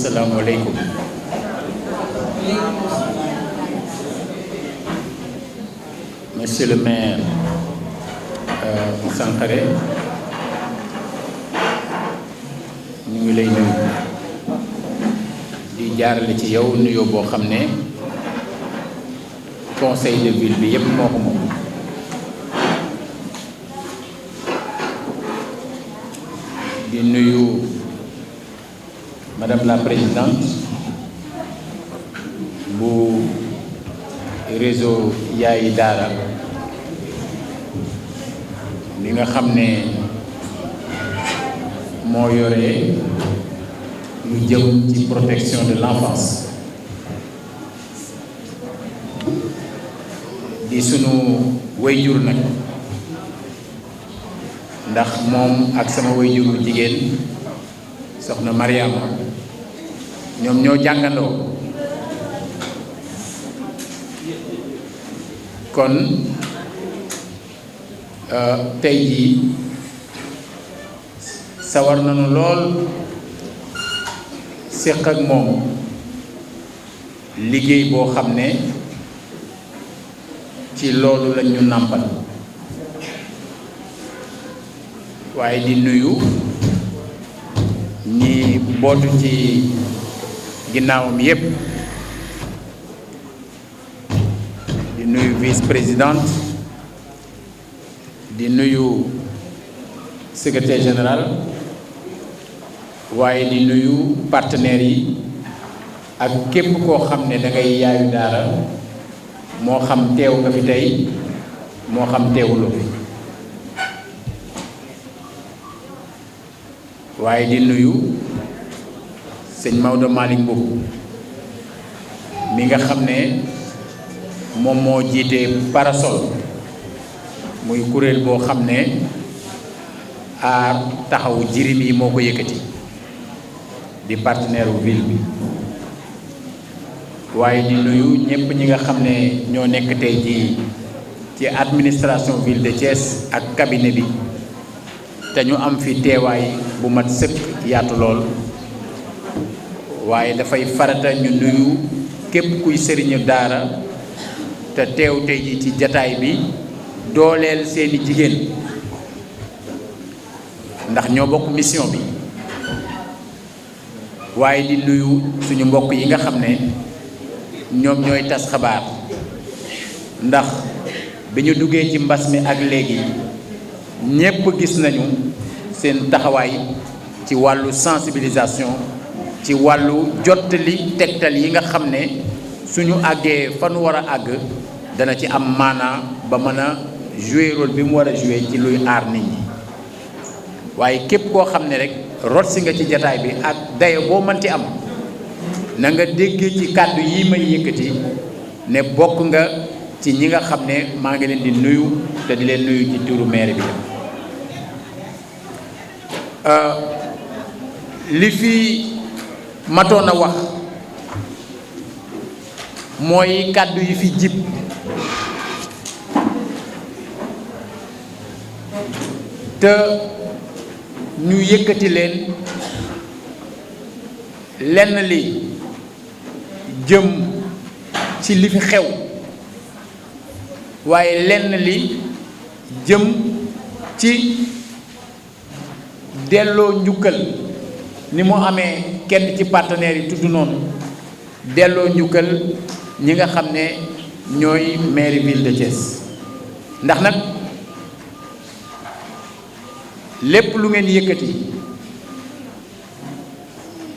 asalaamualeykum. Monsieur le maire Sankaré ñu ngi lay nuyu di jaarale ci yow nuyoo boo xam ne conseil de ville bi yépp moo ko moom. di nuyu madame la présidente bu réseau Yaayi Daara li nga xam ne moo yore lu jëm ci protection de l'enfance di sunu wayjur nag ndax moom ak sama wayjuru jigéen soxna Mariama ñoom ñoo jàngandoo kon tey jii sawar nañu lool séq ak moom liggéey boo xam ne ci loolu lañ ñu nàmpal waaye di nuyu ñi bootu ci ginnaawam yépp di nuyu vice-présidente di nuyu secrétaire général waaye di nuyu partenaires yi ak képp koo xam ne da ngay yaayu daara moo xam teew nga fi tey moo xam teewuloo fi waaye di nuyu sëñ Maodo Malick Mbow mi nga xam ne moom moo jiite Parasol muy kuréel boo xam ne aar taxawu jirim yi moo ko yëkkati di partenaire wu ville bi waaye di nuyu ñëpp ñi nga xam ne ñoo nekk tey jii ci administration ville de Thiès ak cabinet bi te ñu am fi teewaay bu mat sëkk yaatu lool waaye dafay farata ñu nuyu képp kuy sëriñu daara te teew tey ji ci jataay bi dooleel seeni jigéen ndax ñoo bokk mission bi waaye di nuyu suñu mbokk yi nga xam ne ñoom ñooy tas xabaar ndax bi ñu duggee ci mbas mi ak léegi ñépp gis nañu seen taxawaay ci wàllu sensibilisation ci wàllu jottali tegtal yi nga xam ne suñu àggee fa nu war a àgg dana ci am maanaa ba mën a jouer rôle bi mu war a jouer ci luy aar nit ñi waaye képp koo xam ne rek rot si nga ci jataay bi ak dayo boo mënti am na nga déggee ci kàddu yi may yëkkati ne bokk nga ci ñi nga xam ne maa ngi leen di nuyu te di leen nuyu ci turu maire bi li fi matoon a wax mooy kàddu yi fi jib te ñu yëkkati leen lenn li jëm ci li fi xew waaye lenn li jëm ci delloo njukkal ni mu amee kenn ci partenaires yi tudd noonu delloo njukkal ñi nga xam ne ñooy mairie ville de Thiès ndax nag lépp lu ngeen yëkkati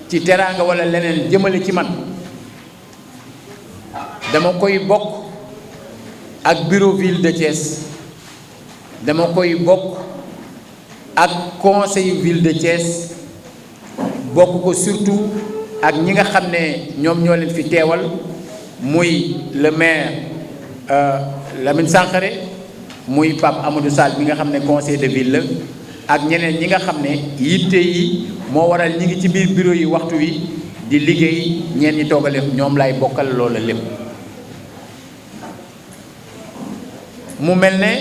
ci teraanga walla leneen jëmale ci man dama koy bokk ak bureau ville de Thiès dama koy bokk ak conseil ville de Thiès bokk ko surtout ak ñi nga xam ne ñoom ñoo leen fi teewal muy le maire Lamine Sankaré muy Pape Amadou Sall bi nga xam ne conseil de ville la ak ñeneen ñi nga xam ne yitte yi moo waral ñi ngi ci biir bureau yi waxtu wi di liggéey ñeen ñi toogale ñoom lay bokkal loola lépp mu mel ne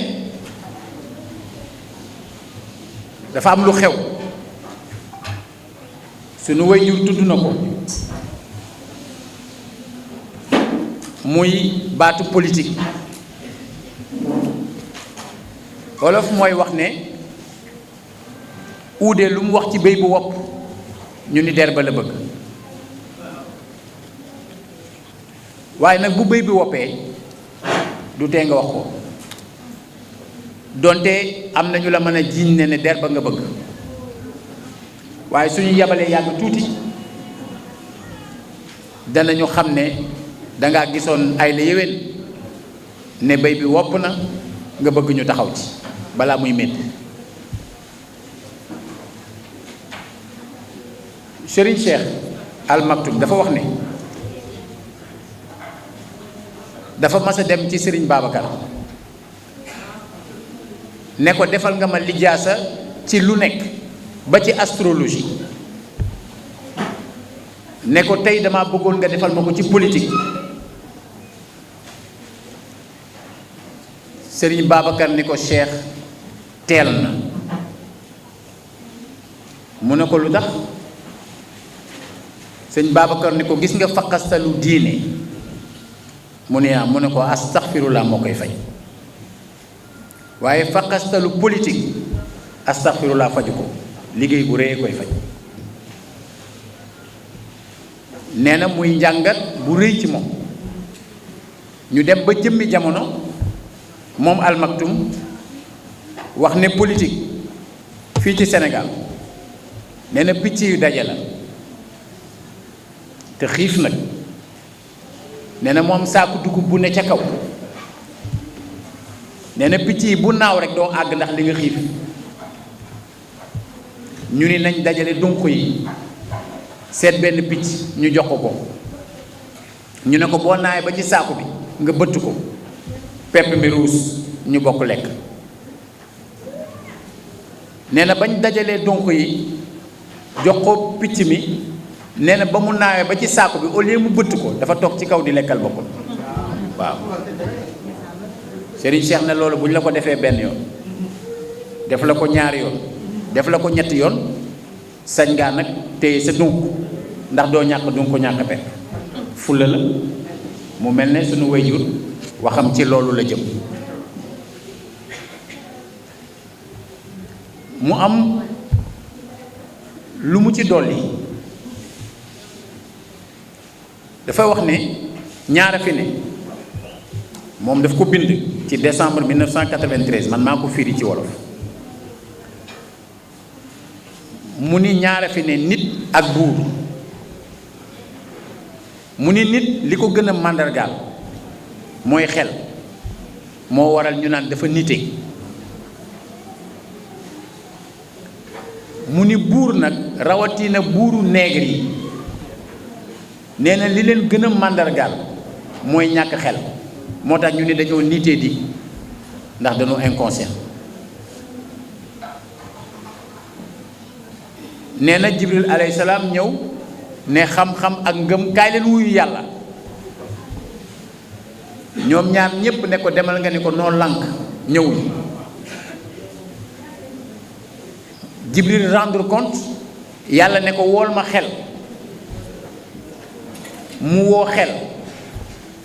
dafa am lu xew sunu waajur tudd na ko muy baatu politique. wolof mooy wax ne uude lu mu wax ci béy bu wopp ñu ni der ba la bëgg, waaye nag bu béy bi woppee du tee nga wax ko, donte am nañu la mën a jiiñ ne der ba nga bëgg, waaye suñu yabalee yàgg tuuti danañu xam ne dangaa gisoon ay la yéwén ne béy bi wopp na nga bëgg ñu taxaw ci balaa muy métti. Serigne Cheikh Al Maktoum dafa wax ne dafa mas a dem ci Serigne Babacar ne ko defal nga ma lijaasa ci lu nekk ba ci astrologie, ne ko tey dama bëggoon nga defal ma ko ci politique. Serigne Babacar ni ko Cheikh teel na. mu ne ko lu tax? Serigne Babacar ni ko gis nga faqastalu diine mu ne mu ne ko astaghfirullah moo koy fay, waaye faqastalu politique astaghfirullah faju ko, liggéey bu rëy koy faj. nee na muy njàngat bu rëy ci moom. ñu dem ba jëmmi jamono moom Al Maktoum wax ne politique fii ci Sénégal nee na picc yu daje la te xiif nag. nee na moom saaku dugub bu ne ca kaw, nee na picc yi bu naaw rek doo àgg ndax li nga xiif. ñu ni nañ dajale dunq yi seet benn picc ñu jox ko ñu ne ko boo naawee ba ci saaku bi nga bëtt ko pepp mi ruus ñu bokk lekk. nee na bañ dajalee dunq yi jox ko picc mi, nee na ba mu naawee ba ci saaku bi au lieu mu bëtt ko dafa toog ci kaw di lekkal boppam. waaw Serigne Cheikh ne loolu bu ñu la ko defee benn yoon def la ko ñaari yoon def la ko ñetti yoon sañ ngaa nag téye sa dunk, ndax doo ñàkk dunk ñàkk pepp. fulla la mu mel ne suñu wayjur waxam ci loolu la jëm. mu am lu mu ci dolli, dafa wax ne ñaara fi ne moom daf ko bind ci décembre 1993, man maa ko firi ci wolof. mu ni ñaara fi ne nit ak buur. mu ni nit li ko gën a màndargaal mooy xel, moo waral ñu naan dafa nite. mu ni buur nag rawatina buuru nègre yi nee na li leen gën a màndargaal mooy ñàkk xel, moo tax ñu ne dañoo nitee di ndax dañoo inconscient. nee na Jibril alayhi salaam ñëw ne xam-xam ak ngëm kaay leen wuyu yàlla. ñoom ñaar ñépp ne ko demal nga ni ko noo lànk ñëwul. Jibril rendre compte yàlla ne ko wool ma xel. mu woo xel,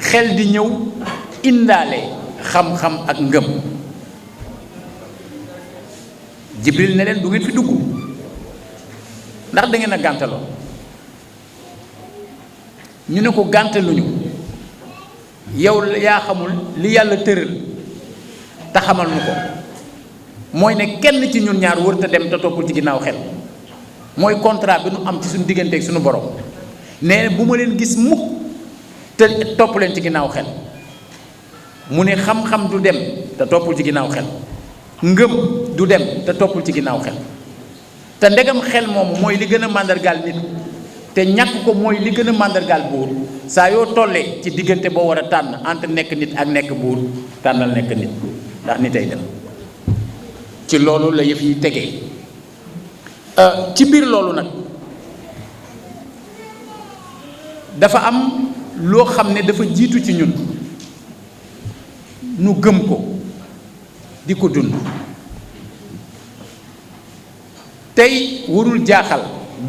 xel di ñëw indaale xam-xam ak ngëm. Jibril ne leen du ngeen fi dugg ndax da ngeen a gàntaloo. ñu ne ko gàntaluñu, yow yaa xamul li yàlla tëral te xamal nu ko, mooy ne kenn ci ñun ñaar wër te dem te toppul ci ginnaaw xel. mooy contrat bi nu am ci suñu digganteeg suñu borom. nee bu ma leen gis mukk te topp leen ci ginnaaw xel. mu ne xam-xam du dem te toppul ci ginnaaw xel, ngëm du dem te toppul ci ginnaaw xel. te ndegam xel moomu mooy li gën a màndargaal nit, te ñàkk ko mooy li gën a màndargaal buur, saa yoo tollee ci diggante boo war a tànn entre nekk nit ak nekk buur, tànnal nekk nit, ndax nit ay dem. ci loolu la yëf yi tegee. ci biir loolu nag dafa am loo xam ne dafa jiitu ci ñun, nu gëm ko di ko dund. tey warul jaaxal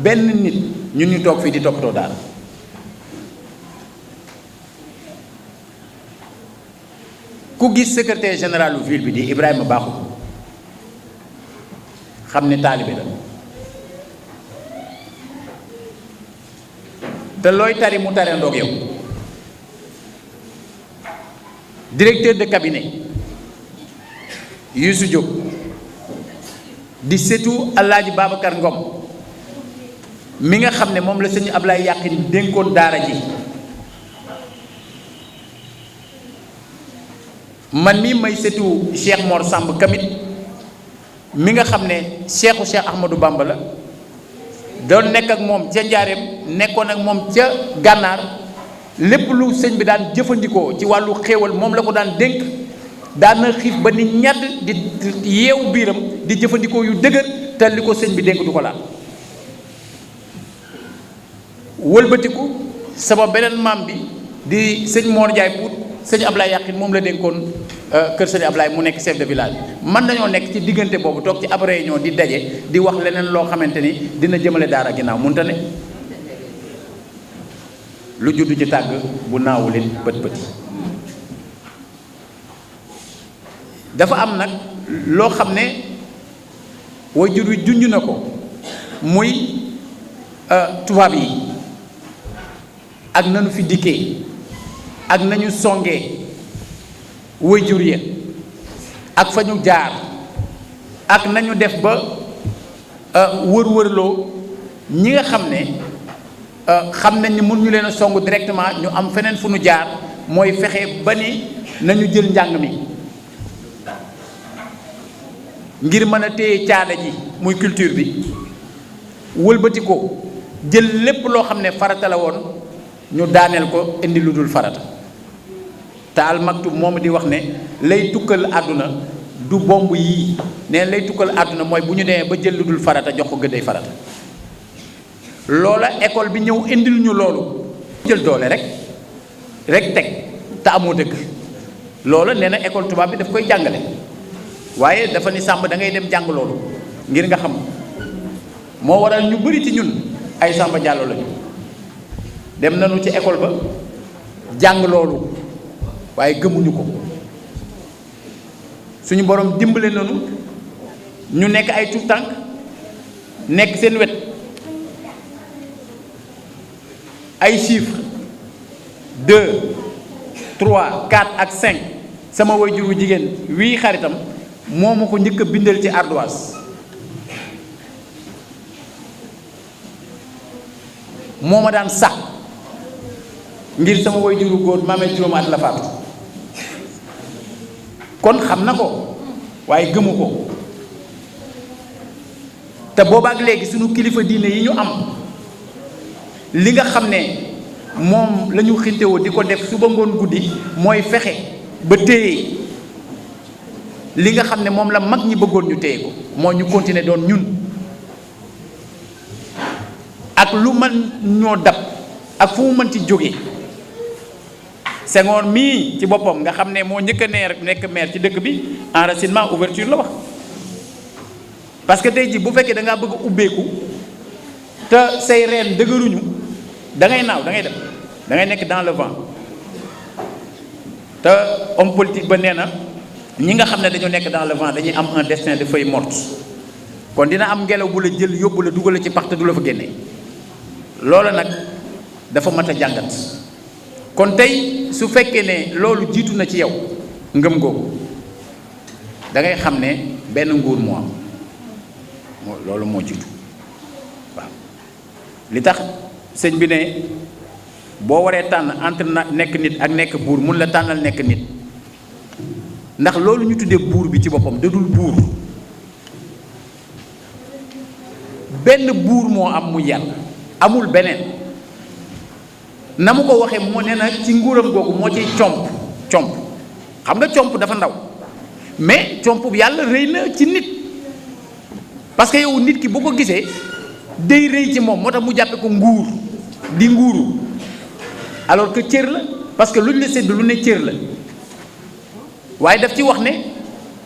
benn nit ñun ñu toog fii di toppatoo daal. ku gis secrétaire général ville bi di Ibrahima Bakhoum xam ne taalibe la te looy tari mu tare ndoog yow. Directeur de cabinet Youssou Diop di setu Alaaji Babacar Ngom mi nga xam ne moom la sëñ Ablaye Yàqin dénkoon daara ji, man mii may setu Cheikh Mor Samb Kamit mi nga xam ne Cheikhu Cheikh Ahmadou Bamba la, doon nekk ak moom ca Njaareem, nekkoon ak moom ca Gànnaar. lépp lu sëñ bi daan jëfandikoo ci wàllu xéewal moom la ko daan dénk, daan na xiif ba ni ñadd di yeewu biiram di jëfandikoo yu dëgër te li ko sëñ bi dénk du ko laal. wëlbatiku sama beneen maam bi di sëñ Mor Ndiaye Pout, sëñ Ablaye Yàqin moom la dénkoon kër sëñ Ablaye mu nekk chef de village. man nañoo nekk ci diggante boobu toog ci ab réunion di daje di wax leneen loo xamante ni dina jëmale daara ginnaaw munta ne. lu juddu ci tàgg bu naawulit pët pëti. dafa am nag loo xam ne way jur wi junj na ko muy tubaab yi ak nanu fi dikkee ak nañu songee way jur ya ak fa ñu jaar ak nañu def ba wër-wërloo ñi nga xam ne xam nañ ni mën ñu leen a song directement, ñu am feneen fu ñu jaar mooy fexe ba ni nañu jël njàng mi ngir mën a téye caada ji muy culture bi, wëlbati ko jël lépp loo xam ne farata la woon ñu daaneel ko indi lu dul farata. te Al Maktoum moom di wax ne lay tukkal àdduna du bomb yii, ne lay tukkal àdduna mooy bu ñu demee ba jël lu dul farata jox ko gëddee farata. loola école bi ñëw indil ñu loolu, jël doole rek teg te amoo dëgg. loola nee na école tubaab bi daf koy jàngale, waaye dafa ni sàmb da ngay dem jàng loolu ngir nga xam. moo waral ñu bëri ci ñun ay Samba Diallo lañu, dem nañu ci école ba jàng loolu waaye gëmuñu ko. suñu borom dimbale nañu ñu nekk ay tout tànk nekk seen wet. ay chiffres 2 3 4 ak 5 sama waajur wu jigéen wii xaritam moo ma ko njëkk a bindal ci ardoise, moo ma daan sax ngir sama waajur wu góor maamee juróom at la faatu. kon xam na ko waaye gëmu ko. te boobaak léegi sunu kilifa diine yi ñu am li nga xam ne moom la ñu xintewoo di ko def suba ngoon guddi mooy fexe ba téye li nga xam ne moom la mag ñi bëggoon ñu téye ko, moo ñu continuer doon ñun. ak lu mën ñoo dab ak fu mu mën ci jóge. Senghor mii ci boppam nga xam ne moo njëkk a nekk maire ci dëkk bi, enracinement ouverture la wax. parce que tey jii bu fekkee da ngaa bëgg ubbeeku te say reen dëgëruñu da ngay naaw da ngay dem da ngay nekk dans le vent. te homme politique ba nee na ñi nga xam ne dañoo nekk dans le vent dañuy am un destin de feuille morte. kon dina am ngelaw bu la jël yóbbu la dugal ci pax te du la fa génne. loola nag dafa mat a jàngat. kon tey su fekkee ne loolu jiitu na ci yow ngëm googu da ngay xam ne benn nguur moo am loolu moo jiitu. waaw li tax sëñ bi ne boo waree tànn entre nekk nit ak nekk buur mun la tànnal nekk nit, ndax loolu ñu tuddee buur bi ci boppam da dul buur. benn buur moo am mu yàlla, amul beneen. na mu ko waxee moo nee na ci nguuram googu moo ciy comp xam nga comp dafa ndaw, mais comp bu yàlla rëy na ci nit. parce que yow nit ki boo ko gisee day rëy ci moom moo tax mu jàppe ko nguur di nguuru, alors que cër la, parce que luñ la sédd lu ne cër la. waaye daf ci wax ne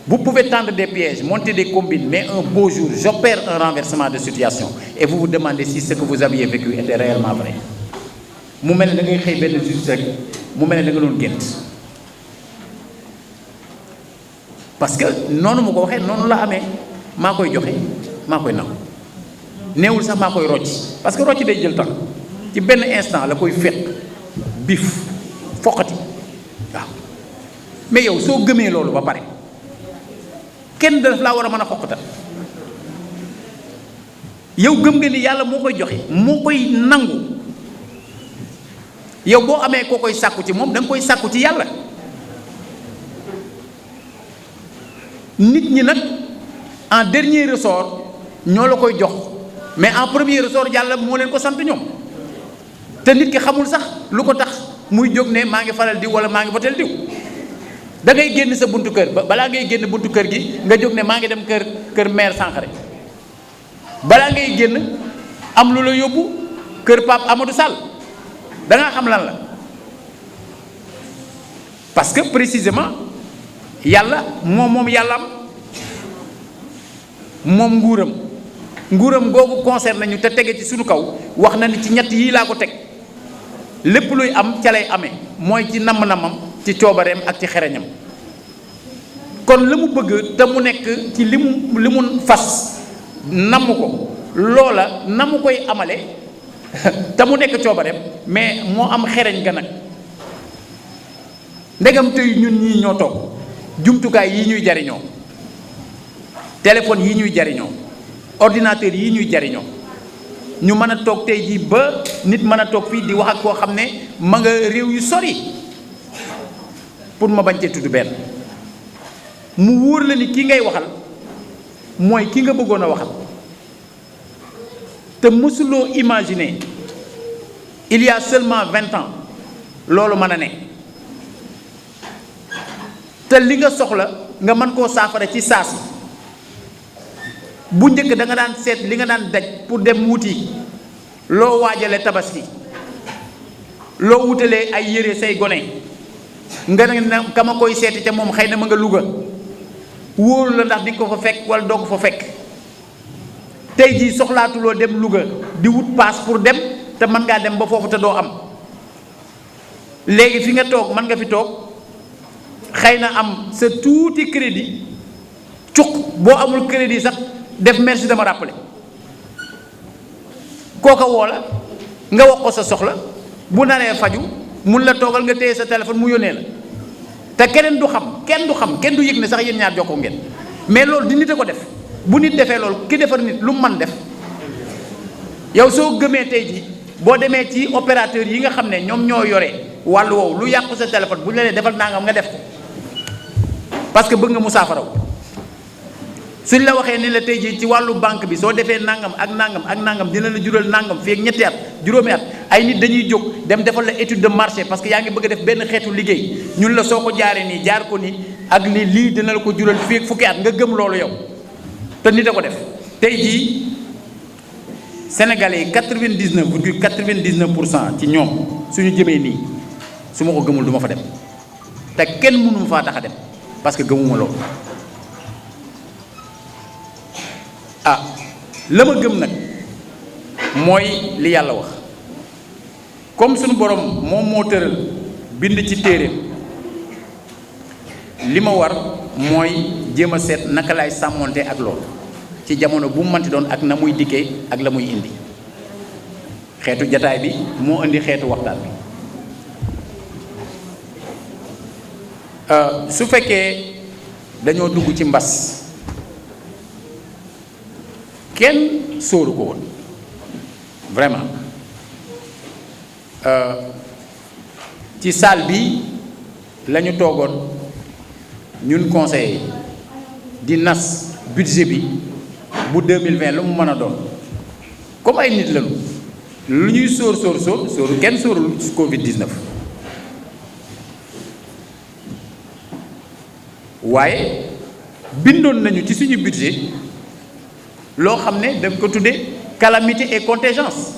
vous pouvez tendre des pièges, monter des combines, mais un beau jour j'opère un renversement de situation et vous vous demandez si ce que vous aviez vécu était réellement vrai. mu mel ne da ngay xëy benn juste rek mu mel ne da nga doon gént. parce que noonu mu ko waxee noonu la amee maa koy joxe maa koy nangu neewul sax maa koy rocc parce que rocc day jël temps ci benn instant la koy fekk bif foqati waaw mais yow soo gëmee loolu ba pare kenn daf laa war a mën a xoqatal yow gëm nga ni yàlla moo koy joxe moo koy nangu yow boo amee koo koy sàkku ci moom da nga koy sàkku ci yàlla. nit ñi nag en dernier ressort ñoo la koy jox mais en premier ressort yàlla moo leen ko sant ñoom te nit ki xamul sax lu ko tax muy jóg ne maa ngi faral diw wala maa ngi voteel diw da ngay génn sa buntu kër balaa ngay génn buntu kër gi nga jóg ne maa ngi dem kër maire Sankhare balaa ngay génn am lu la yóbbu kër Pape Amadou Sall da nga xam lan la parce que précisément yàlla moom yàllaam moom nguuram googu concerne ñu te tege ci suñu kaw wax na ni ci ñett yii laa ko teg lépp luy am ca lay amee mooy ci namm-namam ci coobareem ak ci xereñam kon la mu bëgg te mu nekk ci li mu fas namm ko loola na mu koy amale te mu nekk coobareem mais moo am xereñ ga nag ndegam tey ñun ñii ñoo toog jumtukaay yi ñuy jariñoo téléphone yi ñuy jariñoo ordinateur yi ñuy jariñoo ñu mën a toog tey jii ba nit mën a toog fii di wax ak koo xam ne ma nga réew yu sori pour ma bañ cee tudd benn mu wóor la ni ki ngay waxal mooy ki nga bëggoon a waxal te mësuloo imaginer il y a seulement 20 ans loolu mën a ne te li nga soxla nga mën koo saafara ci saasi bu njëkk da nga daan seet li nga daan daj pour dem wuti loo waajale tabaski loo wutalee ay yére say gone nga ne ka ma koy seeti ca moom xëy na ma nga Louga wóoru la ndax di nga ko fa fekk wala doo ko fa fekk tey jii soxlaatuloo dem Louga di wut paas pour dem te mën ngaa dem ba foofu te doo am léegi fi nga toog mën nga fi toog xëy na am sa tuuti crédit cuq boo amul crédit sax def merci dama rappelé kooka woo la nga wax ko sa soxla bu naree faju mun la toogal nga téye sa téléphone mu yónnee la te keneen du xam kenn du yëg ne sax yéen ñaar jokkoo ngeen mais loolu di nit a ko def bu nit defee loolu ki defar nit lu mu mën def yow soo gëmee tey ji boo demee ci opérateur yi nga xam ne ñoom ñoo yore wàllu woowu lu yàqu sa téléphone bu ñu la nee defal nangam nga def ko parce que bëgg nga mu saafaraw suñ la waxee ni la tey jii ci wàllu banque bi soo defee nangam ak nangam ak nangam dina la jural nangam fii ak ñetti at juróomi at ay nit dañuy jóg dem defal la étude de marché parce que yaa ngi bëgg a def benn xeetu liggéey ñun la soo ko jaaree nii jaar ko nii ak lii dina la ko jural fii ak fukki at nga gëm loolu yow te nit a ko def tey jii Sénégalais yi 99,99% ci ñoom suñu jëmee nii su ma ko gëmul du ma fa dem te kenn mënu faa tax a dem parce que gëmuma loolu ah la ma gëm nag mooy li yàlla wax comme suñu borom moom moo tëral bind ci téereem li ma war mooy jéem a seet naka laay sàmmonte ak loolu ci jamono bu mu manti doon ak na muy dikkee ak la muy indi xeetu jataay bi moo indi xeetu waxtaan bi su fekkee dañoo dugg ci mbas kenn sóoru ko woon vraiment ci salle bi la ñu toogoon ñun conseillers di nas budget bi bu 2020 lu mu mën a doon comme ay nit lañu lu ñuy sóoru kenn sóorul Covid-19 waaye bindoon nañu ci suñu budget loo xam ne dañ ko tuddee calamité et contingence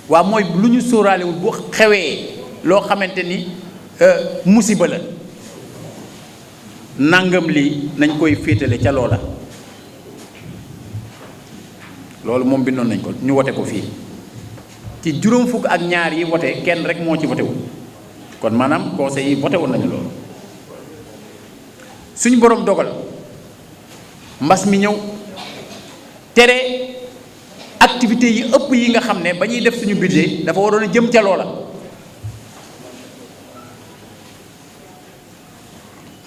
waaw mooy lu ñu sóoraalewul bu xewee loo xamante ni musiba la nangam lii nañ koy féetale ca loola loolu moom bindoon nañ ko ñu wote ko fii ci juróom fukk ak ñaar yi wote kenn rek moo ci wote wu kon maanaam conseil yi wote woon nañu loolu suñu borom dogal mbas mi ñëw tere activités yi ëpp yi nga xam ne ba ñuy def suñu budget dafa waroon a jëm ca loola.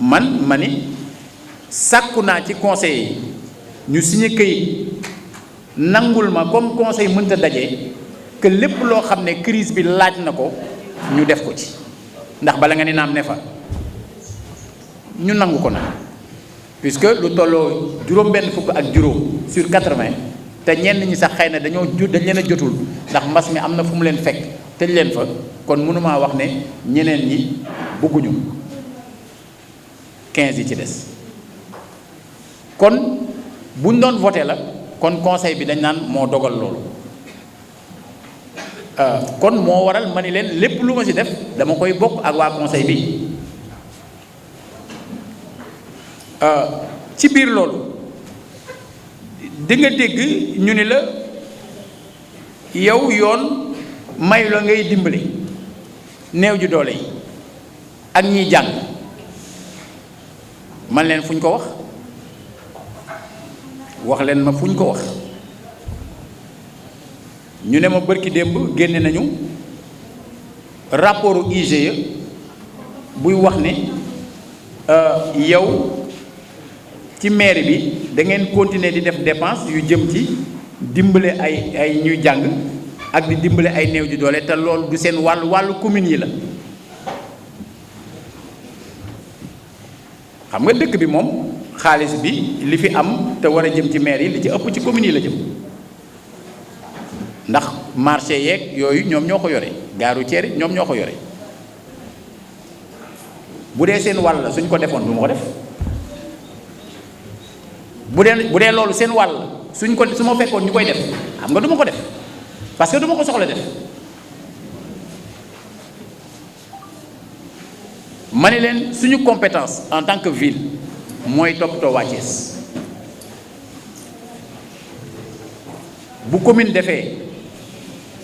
ma ni sàkku naa ci conseil yi ñu signé këyit nangul ma comme conseil mënta daje que lépp loo xam ne crise bi laaj na ko ñu def ko ci, ndax bala nga ni naam ne fa ñu nangu ko nag, puisque lu tolloo juróom-benn fukk ak juróom sur 80 te ñenn ñi sax xëy na dañ leen a jotul ndax mbas mi am na fu mu leen fekk tëj leen fa, kon mënumaa wax ne ñeneen ñi bëgguñu 15 yi ci des. kon buñ doon voté la kon conseil bi dañ naan moo dogal loolu, kon moo waral ma ni leen lépp lu ma ci def dama koy bokk ak waa conseil bi. ci biir loolu di nga dégg ñu ni la yow yoon may la ngay dimbali néew ju doole yi ak ñiy jàng, man leen fu ñu ko wax leen ma fu ñu ko wax. ñu ne ma bërki démb génne nañu rapportu IGE buy wax ne yow ci mairie bi da ngeen continuer di def dépense yu jëm ci dimbale ay ñuy jàng ak di dimbale ay néew ju doole te loolu du seen wàllu commune yi la. xam nga dëkk bi moom xaalis bi li fi am te war a jëm ci maire yi li ci ëpp ci commune yi la jëm, ndax marché yeeg yooyu ñoom ñoo ko yore, gare routière yi ñoom ñoo ko yore. bu dee seen wàll suñ ko defoon du ma ko def, bu dee loolu seen wàll suñ ko su ma fekkoon ñu koy def xam nga du ma ko def parce que du ma ko soxla def. ma ne leen suñu compétence en tant que ville mooy toppatoo waa Thiès. bu commune defee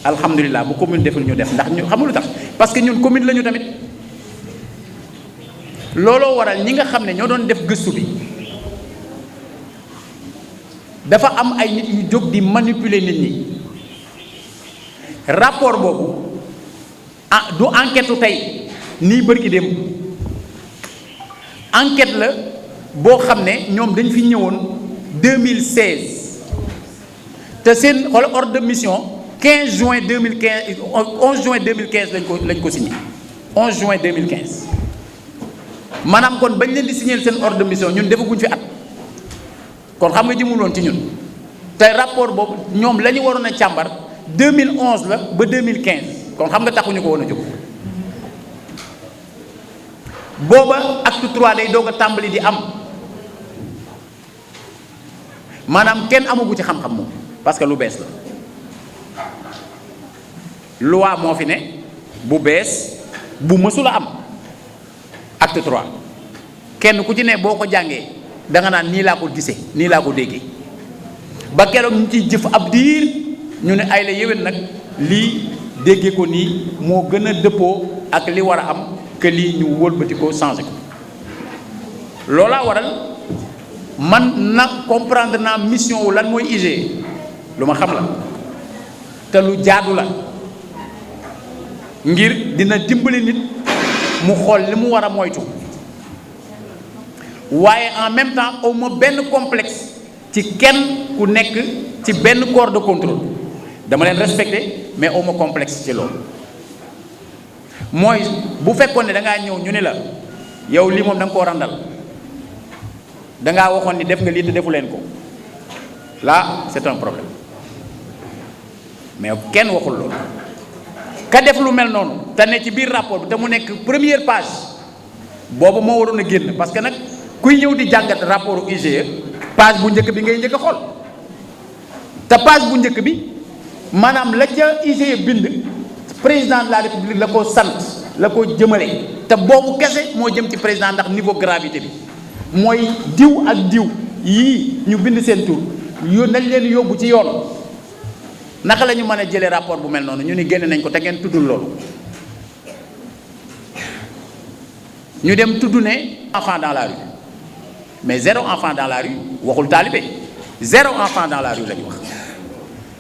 alhamdulilah, bu commune deful ñu def, ndax ñu xamul lu tax parce que ñun commune la ñu tamit. looloo waral ñi nga xam ne ñoo doon def gëstu bi dafa am ay nit yu jóg di manipuler nit ñi. rapport boobu du enquête tey nii bërki démb, enquête la boo xam ne ñoom dañ fi ñëwoon 2016 te seen xool ordre de mission 15 juin 2015 11 juin 2015 lañ ko signé 11 juin 2015 maanaam kon bañ leen di signé seen ordre de mission ñun defaguñ fi at, kon xam nga jëmul woon ci ñun. te rapport boobu ñoom la ñu waroon a càmbar 2011 la ba 2015, kon xam nga taxuñu ko woon a jóg. booba acte 3 day doog a tàmbali di am, maanaam kenn amagu ci xam-xam moom parce que lu bees la. loi moo fi ne bu bees bu mësula am, acte 3 kenn ku ci ne boo ko jàngee da nga naan nii laa ko gisee nii laa ko déggee ba keroog ñu ciy jëf ab diir ñu ne ay la yéwén nag lii déggee ko nii moo gën a dëppoo ak li war a am que lii ñu wëlbati ko changé ko. loolaa waral man na comprendre naa mission wu lan mooy IGE, lu ma xam la te lu jaadu la, ngir dina dimbali nit mu xool li mu war a moytu, waaye en même temps aw ma benn complexe ci kenn ku nekk ci benn corps de contrôle. dama leen respecté mais aw ma complexe ci loolu. mooy bu fekkoon ne da ngaa ñëw ñu ne la yow lii moom da nga koo randal, da ngaa waxoon ni def nga lii te defu leen ko, là c'est un problème, mais kenn waxul loolu. ka def lu mel noonu te ne ci biir rapport bi te mu nekk première page boobu moo waroon a génn, parce que nag kuy ñëw di jàngat rapport IGE page bu njëkk bi ngay njëkk a xool, te page bu njëkk bi maanaam la ca IGE bind président de la république la ko sant, la ko jëmale, te boobu kese moo jëm ci président ndax niveau gravité bi mooy diw ak diw yii ñu bind seen tur nañ leen yóbbu ci yoon. naka la ñu mën a jëlee rapport bu mel noonu ñu ni génne nañ ko te ngeen tuddul loolu. ñu dem tudd ne enfant dans la rue mais 0 enfant dans la rue waxul taalibe 0 enfant dans la rue la ñu wax.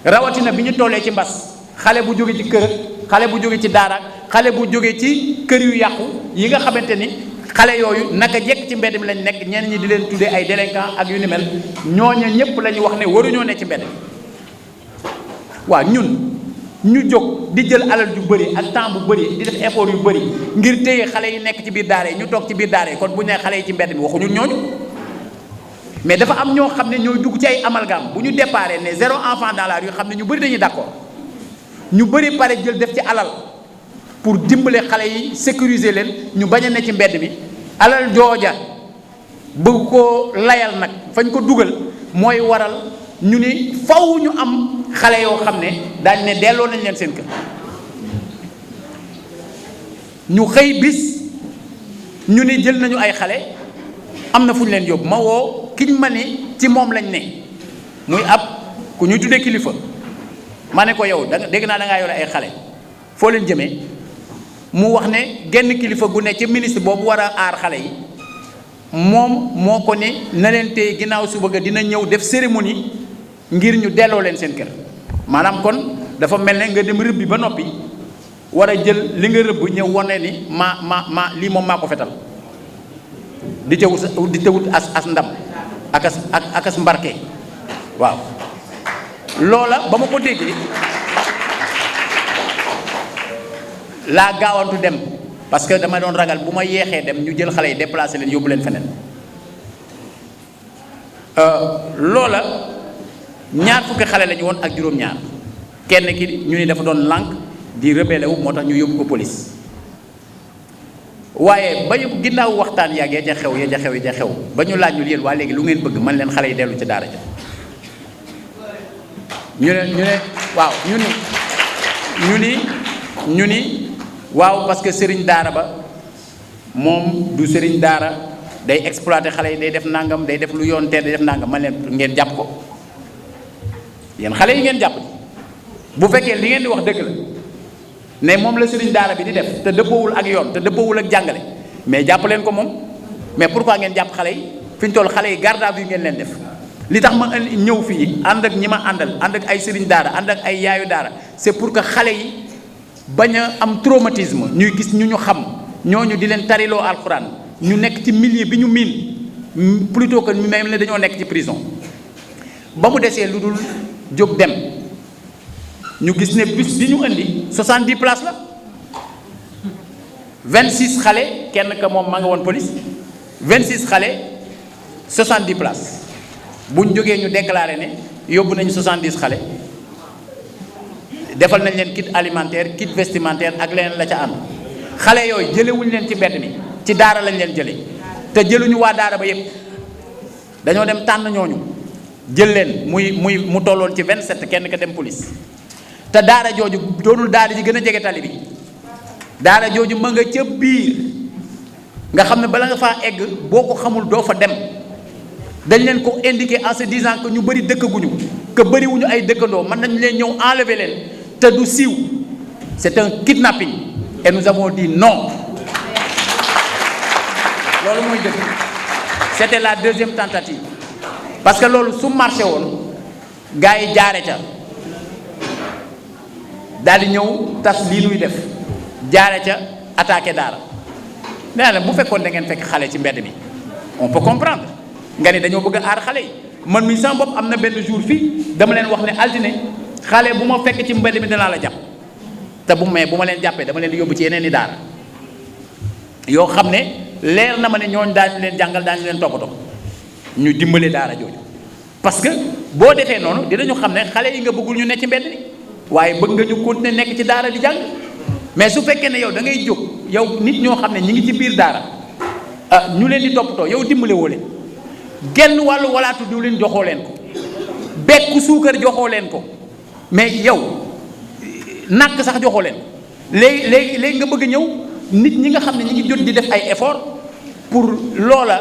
rawatina bi ñu tollee ci mbas xale bu jóge ci kër xale bu jóge ci daara xale bu jóge ci kër yu yàqu yi nga xamante ni xale yooyu naka jekk ci mbedd mi lañ nekk ñenn ñi di leen tuddee ay délinquants ak yu ni mel ñooña ñëpp la ñu wax ne waruñoo ne ci mbedd waaw ñun ñu jóg di jël alal yu bëri ak temps bu bëri di def effort yu bëri ngir téye xale yi nekk ci biir daara yi ñu toog ci biir daara yi kon bu ñu nee xale yi ci mbedd mi waxuñu ñooñu mais dafa am ñoo xam ne ñooy dugg ci ay amalgame bu ñu déparé ne 0 enfant dans la rue xam ne ñu bëri dañuy d'accord ñu bëri pare jël def ci alal pour dimbale xale yi sécuriser leen ñu bañ a ne ci mbedd mi alal jooja bëgg koo layal nag fañ ko dugal mooy waral ñu ni faw ñu am xale yoo xam ne daañu ne delloo nañ leen seen kër ñu xëy bis ñu ni jël nañu ay xale am na fu ñu leen yóbbu ma woo kiñ ma ni ci moom lañ ne muy ab ku ñuy tuddee kilifa ma ne ko yow da dégg naa da ngaa yore ay xale foo leen jëmee mu wax ne genn kilifa gu ne ca ministre boobu war a aar xale yi moom moo ko ne na leen tey ginnaaw suba ga dina ñëw def cérémonie ngir ñu delloo leen seen kër maanaam kon dafa mel ne nga dem rëbbi ba noppi war a jël li nga rëbb ñëw wane ni ma lii moom maa ko fetal di tewut as ndam akas mbarke waaw loola ba ma ko déggee laa gaawantu dem parce que dama doon ragal bu ma yeexee dem ñu jël xale yi déplacé leen yóbbu leen feneen loola ñaar fukki xale lañu woon ak juróom-ñaar kenn ki ñu ni dafa doon lànk di rebelle wu moo tax ñu yóbbu ko police waaye ba ñu ginnaaw waxtaan yàgg ya ca xew ba ñu laaj ñu yéen waa léegi lu ngeen bëgg man leen xale yi dellu ci daara ja ñu ne waaw ñu ni waaw parce que sëriñ daara ba moom du sëriñ daara day exploiter xale yi day def nangam day def lu yoon te day def nangam man leen ngeen jàpp ko yéen xale yi ngeen jàpp bu fekkee li ngeen di wax dëgg la ne moom la sëriñ daara bi di def te dëppoowul ak yoon te dëppoowul ak jàngale mais jàpp leen ko moom mais pourquoi ngeen jàpp xale yi fi ñu toll xale yi garde à vue ngeen leen def li tax ma ñëw fii ànd ak ñi ma àndal ànd ak ay sëriñ daara ànd ak ay yaayu daara c'est pour que xale yi bañ a am traumatisme ñuy gis ñu xam ñooñu di leen tariloo alxuraan ñu nekk ci milieu bi ñu miin plutôt que ñu même ne dañoo nekk ci prison ba mu desee lu dul jóg dem ñu gis ne bus bi ñu indi 70 places la 26 xale kenn ka moom ma nga woon police 26 xale 70 places bu ñu jógee ñu déclaré ne yóbbu nañu 70 xale defal nañ leen kit alimentaire kit vestimentaire ak leneen la ca ànd xale yooyu jëlewuñu leen ci mbedd mi ci daara lañ leen jële te jëluñu waa daara ba yépp dañoo dem tànn ñooñu jël leen mu tolloon ci 27 kenn ka dem police te daara jooju doonul daara ji gën a jege tali bi daara jooju ma nga ca biir nga xam ne bala nga faa egg boo ko xamul doo fa dem dañ leen ko indiqué en se disant que ñu bëri dëkkaguñu que bëriwuñu ay dëkkandoo mën nañu leen ñëw enlever leen te du siiw c'est un kidnapping et nous avons dit non loolu mooy dëgg c'était la deuxième tentative parce que loolu su marché woon gars yi jaare ca daal di ñëw tas lii nuy def jaare ca attaqué daara nee na bu fekkoon da ngeen fekk xale ci mbedd mi on peut comprendre nga ni dañoo bëgg a aar xale yi man mi sama bopp am na benn jour fii dama leen wax ne altine xale bu ma fekk ci mbedd mi danaa la jàpp te bu ma leen jàppee dama leen di yóbbu ci yeneen i daara yoo xam ne leer na ma ne ñooñu daañu leen jàngal daañu leen toppatoo ñu dimbale daara jooju parce que boo defee noonu dinañu xam ne xale yi nga bëggul ñu nekk ci mbedd mi waaye bëgg nga ñu continuer nekk ci daara di jàng mais su fekkee ne yow da ngay jóg yow nit ñoo xam ne ñi ngi ci biir daara ñu leen di toppatoo yow dimbale woo leen genn wàllu walaatu diwlin joxoo leen ko bekku suukar joxoo leen ko mais yow nàkk sax joxoo leen léegi nga bëgg ñëw nit ñi nga xam ne ñi ngi jot di def ay effort pour loola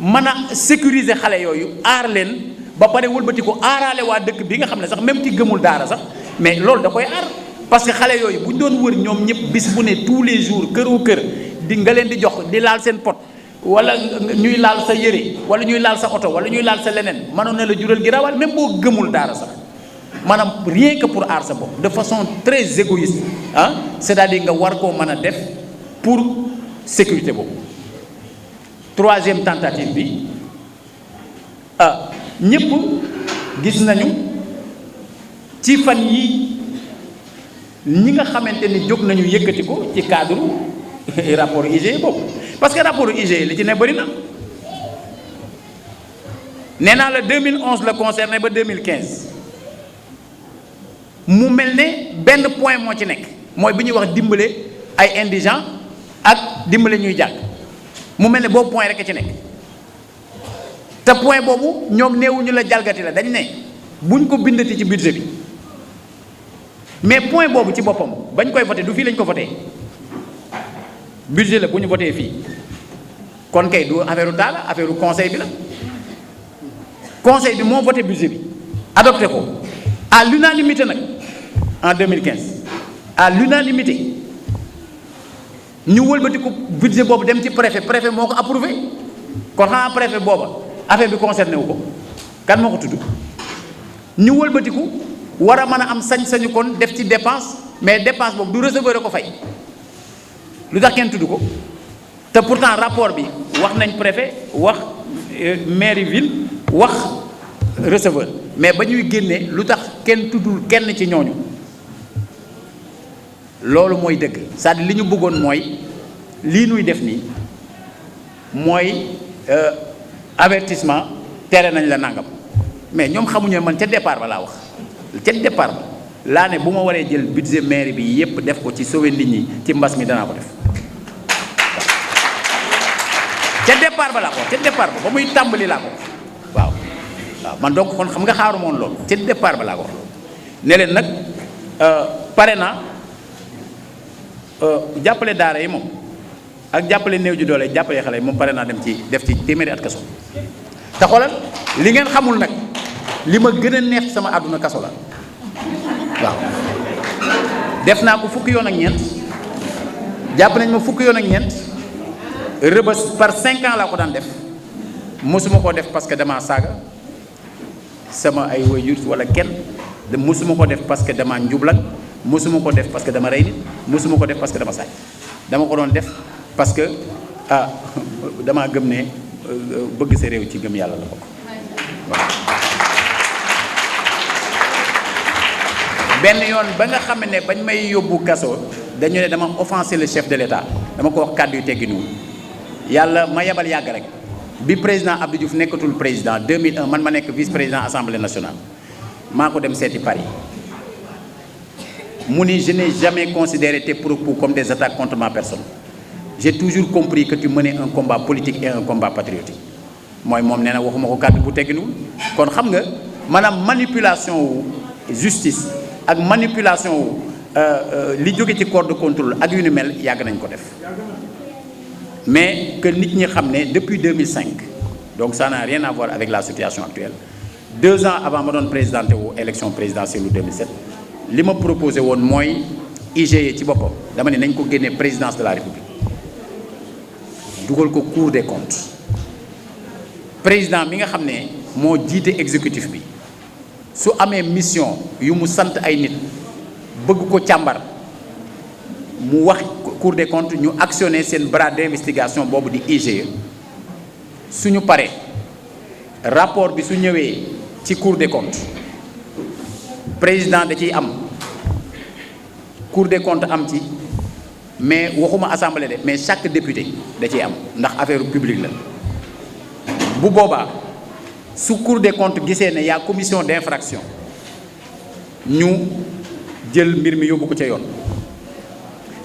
mën a sécuriser xale yooyu aar leen ba pare wëlbati ko aaraale waa dëkk bi nga xam ne sax même ki gëmul daara sax mais loolu da koy aar parce que xale yooyu bu ñu doon wër ñoom ñëpp bis bu ne tous les jours këroo kër di nga leen di jox di laal seen pot wala ñuy laal sa yére wala ñuy laal sa oto wala ñuy laal sa leneen mënoon na la jural gi rawal même boo gëmul daara sax maanaam rien que pour aar sa bopp de façon très égoïste ah c'est-à-dire nga war koo mën a def pour sécurité boobu. troisième tentative bi ñëpp gis nañu ci fan yi ñi nga xamante ni jóg nañu yëkkati ko ci cadre rapport IGE boobu parce que rapport IGE li ci ne bëri na nee naa la 2011 la concerné ba 2015 mu mel ne benn point moo ci nekk mooy bi ñuy wax dimbale ay indigents ak dimbale ñuy jàng mu mel ne boobu point rek a ci nekk te point boobu ñoom neewuñu la jalgati la dañ ne buñ ko bindati ci budget bi mais point boobu ci boppam bañ koy voté du fii lañ ko voté budget la bu ñu voté fii kon kay du affaire daala affaire conseil bi la conseil bi moo voté budget bi adopté ko à l'unanimité nag en 2015 à l'unanimité ñu wëlbati ko budget boobu dem ci préfet moo ko approuvé kon xanaa préfet booba affaire bi concerné wu ko kan moo ko tudd ñu wëlbatiku war a mën a am sañ-sañu kon def ci dépense mais dépense boobu du receveur a ko fay lu tax kenn tudd ko te pourtant rapport bi wax nañ préfet wax mairie ville wax receveur mais ba ñuy génnee lu tax kenn tuddul kenn ci ñooñu loolu mooy dëgg c'est-à-dire li ñu bëggoon mooy lii nuy def nii mooy avertissement tere nañ la nangam mais ñoom xamuñu man ca départ ba laa wax ca départ ba laa ne bu ma waree jël budget mairie bi yépp def ko ci sauver nit ñi ci mbas mi danaa ko def ca départ ba laa ko ca départ ba muy tàmbali laa ko waaw man donc kon xam nga xaaruma woon loolu ca départ ba laa ko wax ne leen nag pare naa jàppale daara yi moom ak jàppale néew ji doole jàppale xale yi moom pare naa dem ci def ci téeméeri at kaso te xoolal li ngeen xamul nag li ma gën a neex sama àdduna kaso la waaw def naa ko fukki yoon ak ñeent jàpp nañ ma fukki yoon ak ñeent rëbës par 5 ans laa ko daan def mosuma koo def parce que damaa saaga sama ay waajur wala kenn mosuma ko def parce que damaa njublan mosuma ko def parce que dama rey nit mosuma ko def parce que dama sàcc dama ko doon def parce que damaa gëm ne bëgg sa réew ci gëm yàlla la bokk waaw. benn yoon ba nga xam ne bañ may yóbbu kaso dañu ne dama offensé le chef de l'État dama ko wax kàddu yu tegginuwul yàlla ma yebal yàgg rek bi président Abdou Diouf nekkatul président 2001 man ma nekk vice président assemblée nationale maa ko dem seeti Paris mu ni je n'ai jamais considéré tes propos comme des attaques contre ma personne j'ai toujours compris que tu menais un combat politique et un combat patriotique mooy moom nee na waxuma ko kàddu bu tegginuwul kon xam nga maanaam manipulation wu justice ak manipulation wu li jóge ci corps de contrôle ak yu ni mel yàgg nañ ko def mais que nit ñi xam ne depuis 2005 donc ça n'a rien à voir avec la situation actuelle 2 ans avant ma doon présidenté wu élection présidentielle 2007 li ma proposé woon mooy IGE ci boppam dama ne nañ ko génnee présidence de la République dugal ko Cour des comptes président mi nga xam ne moo jiite exécutif bi su amee mission yu mu sant ay nit bëgg ko càmbar mu wax Cour des comptes ñu actionner seen bras d'investigation boobu di IGE suñu paree rapport bi su ñëwee ci Cour des comptes président da ciy am Cour des comptes am ci mais waxuma assemblée de mais chaque député da ciy am ndax affaire publique la bu boobaa su Cour des comptes gisee ne y a commission d'infraction ñu jël mbir mi yóbbu ko ca yoon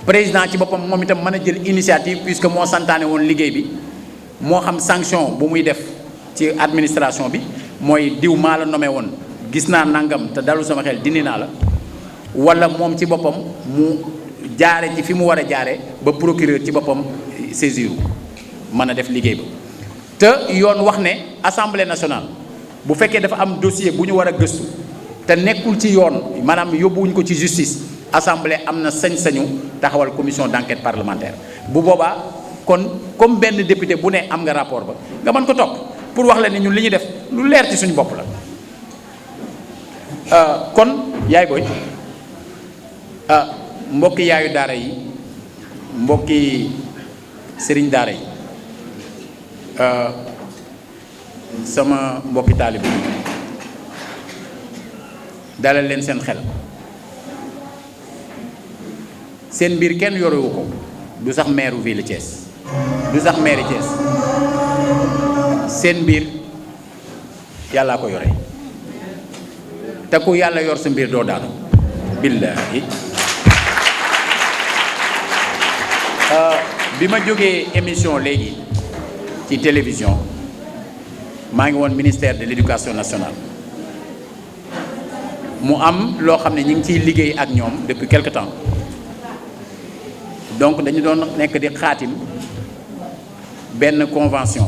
président ci boppam moom itam mën a jël initiative puisque moo santaane woon liggéey bi moo xam sanction bu muy def ci administration bi mooy diw maa la nommé woon gis naa nangam te dalu sama xel dindi naa la wala moom ci boppam mu jaare ci fi mu war a jaare ba procureur ci boppam saisir mën a def liggéey ba te yoon wax ne assemblée nationale bu fekkee dafa am dossier bu ñu war a gëstu te nekkul ci yoon maanaam yóbbuwuñ ko ci justice assemblée am na sañ-sañu taxawal commission d'enquête parlementaire bu boobaa kon comme benn député bu ne am nga rapport ba nga mën ko topp pour wax la ni ñun li ñuy def lu leer ci suñu bopp la. kon yaay booy mbokki yaayu daara yi mbokki sëriñ daara yi sama mbokki taalib yi dalal leen seen xel seen mbir kenn yorewu ko du sax maire ville Thiès du sax maire Thiès seen mbir yàllaa ko yore te ku yàlla yor sa mbir doo daanu billaahi bi ma jógee émission léegi ci télévision maa ngi woon ministère de l'éducation nationale mu am loo xam ne ñu ngi ciy liggéey ak ñoom depuis quelque temps donc dañu doon nekk di xaatim benn convention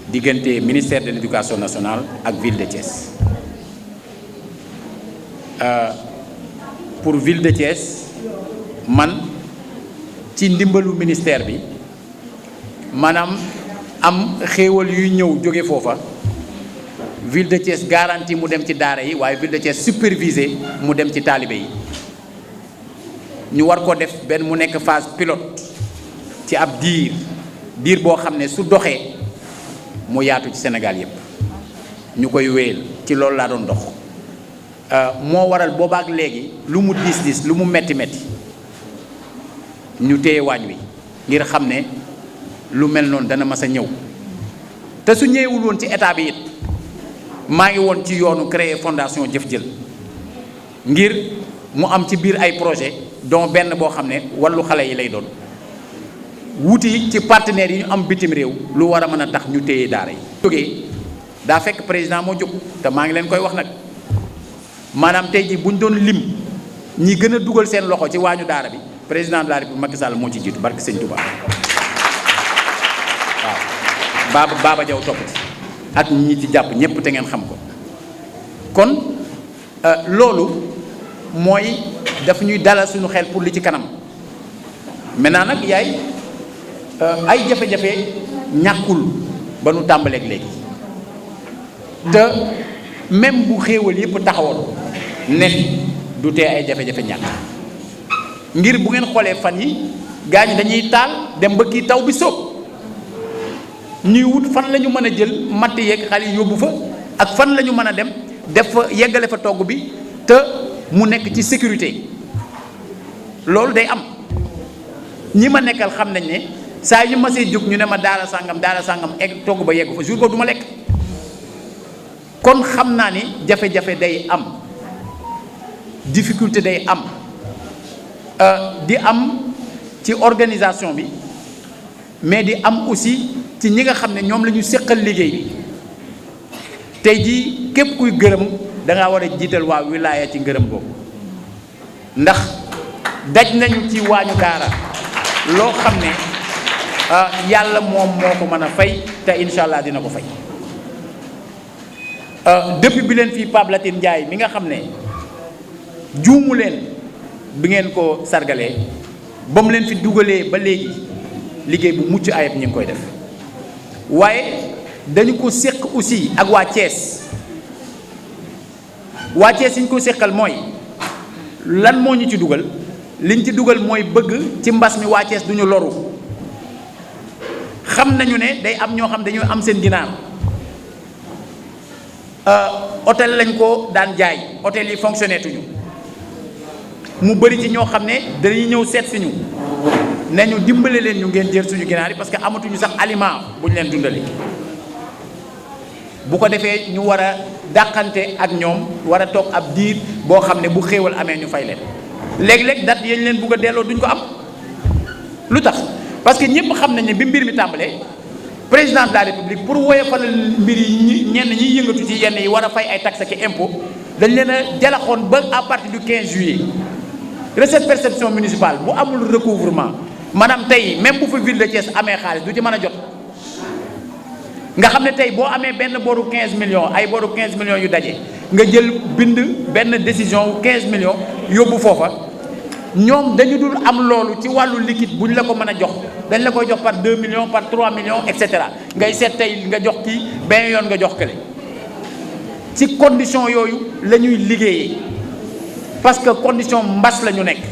diggante ministère de l'éducation nationale ak ville de Thiès pour ville de Thiès man ci ndimbalu ministère bi maanaam am xéewal yuy ñëw jóge foofa ville de Thiès garantie mu dem ci daara yi waaye ville de Thiès supervisé mu dem ci taalibe yi ñu war ko def benn mu nekk phase pilote ci ab diir boo xam ne su doxee mu yaatu ci Sénégal yépp ñu koy wéyal ci loolu laa doon dox moo waral boobaak léegi lu mu diis lu mu metti ñu téye waañ wi ngir xam ne lu mel noonu dana mas a ñëw te su ñëwul woon ci état bi it maa ngi woon ci yoonu créer fondation Jëf Jël ngir mu am ci biir ay projet dont benn boo xam ne wàllu xale yi lay doon wuti ci partenaires yi ñu am bitim réew lu war a mën a tax ñu téye daara yi. jógee daa fekk président moo jóg te maa ngi leen koy wax nag maanaam tey ji bu ñu doon lim ñi gën a dugal seen loxo ci waañu daara bi président de la République Macky Sall moo ci jiitu barke Sëñ Touba waaw Baba Diaw topp ci ak ñi ci jàpp ñépp te ngeen xam ko kon loolu mooy daf ñuy dalal suñu xel pour li ci kanam maintenant nag yaay ay jafe-jafe ñàkkul ba nu tàmbaleeg léegi te même bu xéewal yépp taxawoon ne du tee ay jafe-jafe ñàkk ngir bu ngeen xoolee fan yi gaañ dañuy taal dem ba kii taw bi sóob ñuy wut fan la ñu mën a jël matt yeeg xale yi yóbbu fa ak fan la ñu mën a dem def fa yeggale fa togg bi te mu nekk ci sécurité loolu day am ñi ma nekkal xam nañ ne saa yu ma see jóg ñu ne ma daara sàngam egg togg ba yeggu fa jour boobu du ma lekk kon xam naa ni jafe-jafe day am difficulté day am di am ci organisation bi mais di am aussi ci ñi nga xam ne ñoom la ñu séqal liggéey bi tey jii képp kuy gërëm da ngaa war a jiital waa wilaya ci ngërëm boobu ndax daj nañu ci waañu daara loo xam ne yàlla moom moo ko mën a fay te incha allah dina ko fay depuis bi leen fii Pape Latine Ndiaye mi nga xam ne juumu leen bi ngeen ko sargalee ba mu leen fi dugalee ba léegi liggéey bu mucc ayib ñu ngi koy def waaye dañu ko séq aussi ak waa Thiès yi ñu ko séqal mooy lan moo ñu ci dugal liñ ci dugal mooy bëgg ci mbas mi waa Thiès du ñu loru xam nañu ne day am ñoo xam dañuy am seen ginaar hôtel lañ ko daan jaay hôtel yi fonctionné tuñu mu bëri ci ñoo xam ne dañuy ñëw seet si ñu ne ñu dimbale leen ñu ngeen jël suñu ginaar yi parce que amatuñu sax aliment bu ñu leen dundali bu ko defee ñu war a dàqante ak ñoom war a toog ab diir boo xam ne bu xéewal amee ñu fay leen léeg-léeg date yañ leen bugg a delloo duñ ko am lu tax parce que ñëpp xam nañ ne bi mbir mi tàmbalee président de la république pour woyofal mbir yi ñenn ñiy yëngatu ci yenn yi war a fay ay taxes ak impôt dañ leen a jalaxoon ba à partir du 15 juillet recette perception municipale bu amul recouvrement maanaam tey même bu fa ville de Thiès amee xaalis du ci mën a jot nga xam ne tey boo amee benn boru 15 millions ay boru 15 millions yu daje nga jël bind benn décision 15 millions yóbbu foofa ñoom dañu dul am loolu ci wàllu liquide bu ñu la ko mën a jox dañ la koy jox par 2 millions par 3 millions et cetera ngay seet tey nga jox kii benn yoon nga jox kële ci condition yooyu la ñuy liggéeyee parce que condition mbas la ñu nekk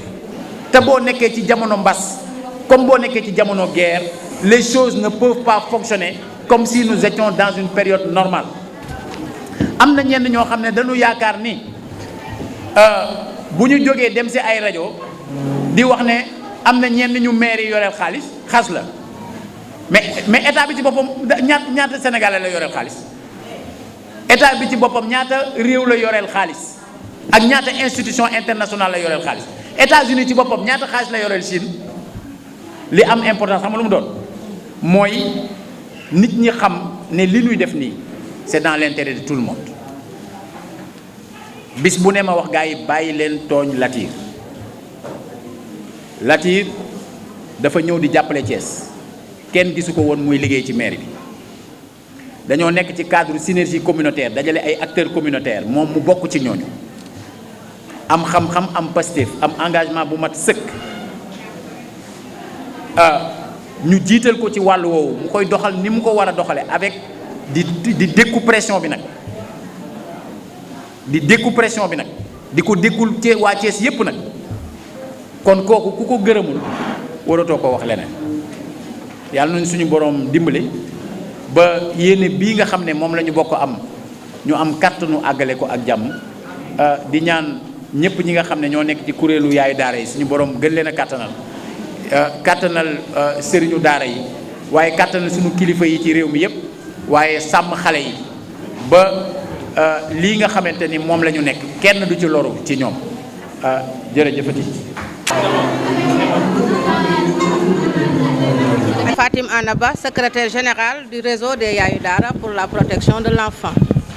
te boo nekkee ci jamono mbas comme boo nekkee ci jamono guerre les choses ne peuvent pas fonctionner comme si nous étions dans une période normale. am na ñenn ñoo xam ne dañu yaakaar ni bu ñu jógee dem ci ay rajo di wax ne am na ñenn ñu maire yi yoreel xaalis xas la mais état bi ci boppam ñaata sénégalais la yoreel xaalis état bi ci boppam ñaata réew la yoreel xaalis ak ñaata institution internationale la yoreel xaalis États-Unis ci boppam ñaata xaalis la yoreel Chine li am importance xam nga lu mu doon mooy nit ñi xam ne li ñuy def nii c'est dans l'intérêt de tout le monde bis bu ne ma wax gars yi bàyyi leen tooñ Latir dafa ñëw di jàppale Thiès kenn gisu ko woon muy liggéey ci mairie bi dañoo nekk ci cadre synergie communautaire dajale ay acteurs communautaires moom mu bokk ci ñooñu am xam-xam am Pastef am engagement bu mat sëkk ñu jiital ko ci wàllu woowu mu koy doxal ni mu ko war a doxale avec di dékku pression bi nag di ko dékkul ci waa Thiès yépp nag kon kooku ku ko gërëmul waratoo ko wax leneen yàlla nañu suñu boroom dimbali ba yéene bii nga xam ne moom la ñu bokk am ñu am kàttanu àggale ko ak jàmm di ñaan ñëpp ñi nga xam ne ñoo nekk ci kuréelu yaayu daara yi suñu boroom gën leen a kàttanal sëriñu daara yi waaye kàttanal suñu kilifa yi ci réew mi yépp waaye sàmm xale yi ba lii nga xamante ni moom la ñu nekk kenn du ci loru ci ñoom jërëjëfati. Fatim Anaba, secrétaire générale du réseau des Yayou Dara pour la protection de l'enfant.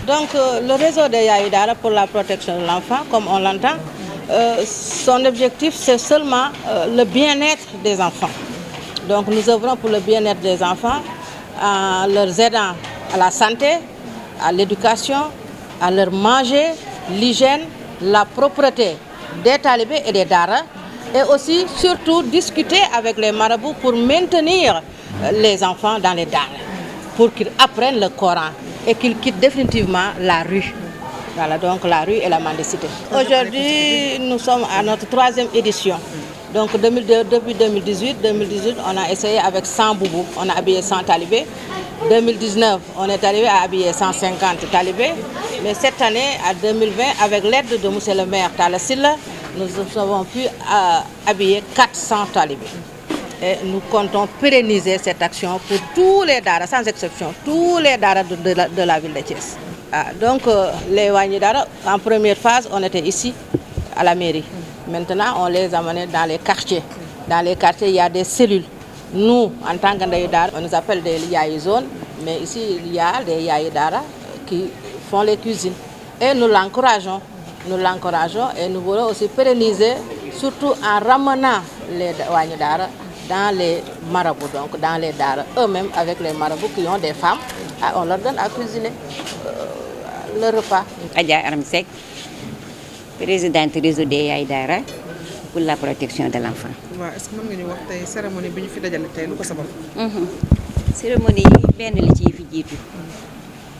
Donc le réseau des Yayou Dara pour la protection de l'enfant, comme on l'entend, son objectif c'est seulement le bien-être des enfants. Donc nous œuvrons pour le bien-être des enfants en leur aidant à la santé, à l'éducation, à leur manger, l'hygiène, la propreté des talibés et des daras, et aussi surtout discuter avec les marabouts pour maintenir les enfants dans les daras, pour qu'ils apprennent le Coran et qu'ils quittent définitivement la rue. Voilà, donc la rue et la mendicité. Aujourd'hui, nous sommes à notre 3e édition. Donc depuis 2018, on a essayé avec 100 boubous, on a habillé 100 talibés. 2019, on est arrivé à habiller 150 talibés. Mais cette année, à 2020, avec l'aide de M. le maire Talla Sylla, nous avons pu habiller 400 talibés. Et nous comptons pérenniser cette action pour tous les daras, sans exception, tous les daras de la ville de Thiès. Donc les Wagni Dara, en première phase, on était ici, à la mairie. Maintenant, on les a menés dans les quartiers. Dans les quartiers, il y a des cellules. Nous, en tant que Dara, on nous appelle des Yayi zones, mais ici, il y a des Yayi Dara qui font les cuisines. Et nous l'encourageons. Nous l'encourageons et nous voulons aussi pérenniser, surtout en ramenant les Wagni Dara dans les marabouts, donc dans les daras eux-mêmes, avec les marabouts qui ont des femmes, on leur donne à cuisiner le repas. Adja Aram Seck, présidente du réseau des Yayou Dara pour la protection de l'enfant. Est-ce que mën nga ñu wax tey cérémonie bi ñu fi dajale tey lu ko sabab? Cérémonie yi benn li ci fi jiitu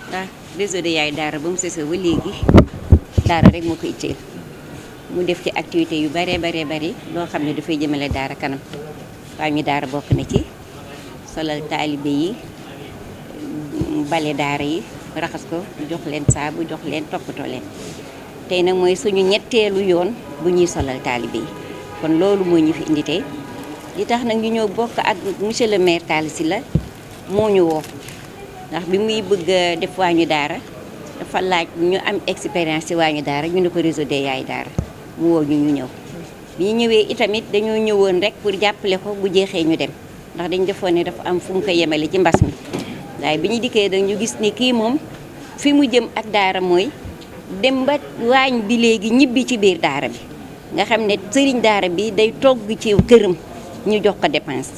ndax réseau des Yayou Dara ba mu sësoo ba léegi daara rek moo ko itteel mu def ci activité yu bare loo xam ne dafay jëmale daara kanam. Wagni Dara bokk na ci solal taalibe yi bale daara yi raxas ko jox leen saabu jox leen toppatoo leen tey nag mooy suñu ñetteelu yoon bu ñuy solal taalibe yi kon loolu mooy ñu fi indi tey li tax nag ñu ñëw bokk ak monsieur le maire Talla Sylla moo ñu woo ndax bi muy bëgg a def Wagni Dara dafa laaj ñu am expérience ci Wagni Dara ñu ne ko réseau des Yayou Dara mu woo ñu ñëw bi ñu ñëwee itamit dañoo ñëwoon rek pour jàppale ko bu jeexee ñu dem ndax dañ defoon ne dafa am fu mu ko yemale ci mbas mi waaye bi ñu dikkee dañu gis ni kii moom fi mu jëm ak daara mooy dem ba waañ bi léegi ñibbi ci biir daara bi nga xam ne sëriñ daara bi day togg ci këram ñu jox ko dépense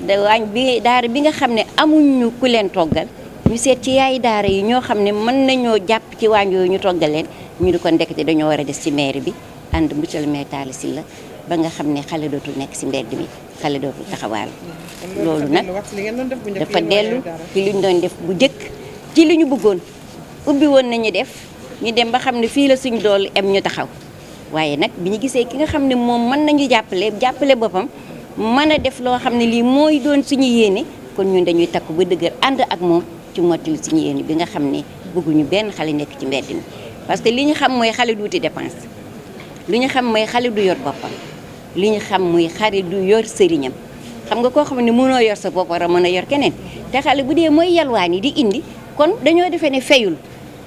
da waañ bi daara bi nga xam ne amuñu ku leen toggal ñu seet ci yaayu daara yi ñoo xam ne mën nañoo jàpp ci waañ yooyu ñu toggal leen ñu di ko ndekete dañoo war a des ci mairie bi ànd monsieur le maire Talla Sylla ba nga xam ne xale dootul nekk si mbedd mi xale dootul taxawaal loolu nag dafa dellu ci li ñu doon def bu njëkk ci li ñu bëggoon ubbi woon nañu def ñu dem ba xam ne fii la suñu doole em ñu taxaw waaye nag bi ñu gisee ki nga xam ne moom mën nañu jàppale boppam mën a def loo xam ne lii mooy doon suñu yéene kon ñun dañuy takku ba dëgër ànd ak moom ci mottali suñu yéene bi nga xam ne bëgguñu benn xale nekk ci mbedd mi parce que li ñu xam mooy xale du wuti dépense li ñu xam mooy xale du yor boppam li ñu xam muy xale du yor sëriñam xam nga koo xam ne mënoo yor sa bopp war a mën a yor keneen te xale bu dee mooy yalwaan yi di indi kon dañoo defee ne fayul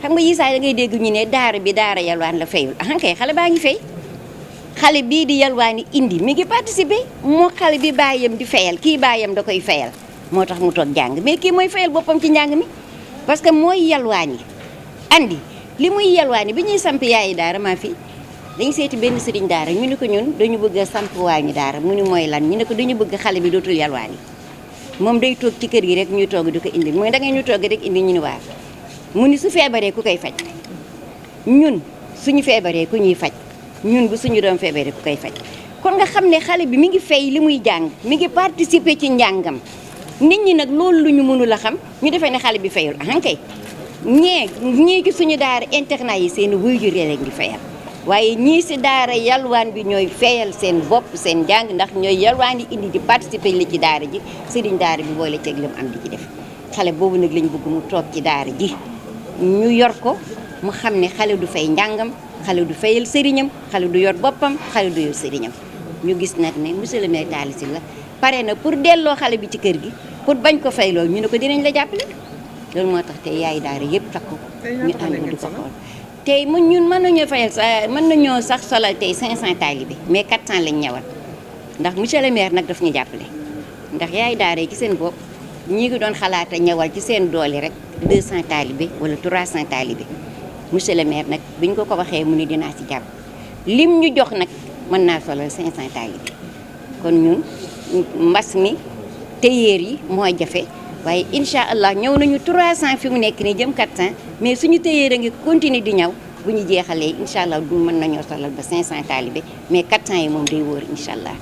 xam nga yisaay da ngay dégg ñu ne daara yalwaan la fayul kay xale baa ngi fay xale bii di yalwaani indi mi ngi participer moo xale bi baayam di fayal kii baayam da koy fayal moo tax mu toog jàng mais kii mooy fayal boppam ci njàng mi parce que mooy yalwaani andi li muy yalwaani bi ñuy samp yaayi daara maa fi dañu seeti benn sëriñ daara ñu ne ko ñun dañu bëgg a samp waañu daara mu ni mooy lan ñu ne ko dañu bëgg xale bi dootul yalwaani moom day toog ci kër gi rek ñuy togg di ko indi mooy da ngay ñu togg rek indi ñu ni waa mu ni su feebaree ku koy faj ñun suñu feebaree ku ñuy faj ñun bu suñu doom feebaree ku koy faj kon nga xam ne xale bi mi ngi fay li muy jàng mi ngi participer ci njàngam nit ñi nag loolu lu ñu mënul a xam ñu defee ne xale bi fayul kay ñii ci suñu daara internat yi seen waajur yi leen di fayal waaye ñii si daara yalwaan bi ñooy fayal seen bopp seen jàng ndax ñooy yalwaan yi indi di participer li ci daara ji sëriñ daara bi boole ceeg lim am di ci def xale boobu nag lañ bëgg mu toog ci daara ji ñu yor ko mu xam ne xale du fay njàngam xale du fayal sëriñam xale du yor boppam xale du yor sëriñam ñu gis nag ne monsieur le maire Talla Sylla pare na pour delloo xale bi ci kër gi pour bañ ko fay loolu ñu ne ko dinañ la jàppale loolu moo tax tey yaay daara yëpp takku ñu ànd di ko xool tey ñun mën nañoo fayal mën nañoo sax solal tey 500 taalibe mais 400 lañ ñëwal ndax monsieur le maire nag daf ñu jàppale ndax yaay daara yi ci seen bopp ñi ngi doon xalaata ñëwal ci seen doole rek 200 taalibe wala 300 taalibe monsieur le maire nag biñ ko waxee mu ni dinaa ci jàpp lim ñu jox nag mën naa solal 500 taalibe kon ñun mbas mi téyeer yi mooy jafe waaye incha allah ñëw nañu 300 fi mu nekk nii jëm 400 mais suñu téyeer a ngi continuer di ñëw bu ñu jeexalee incha allah du mën nañoo solal ba 500 taalibe mais 400 yi moom day wóor incha allah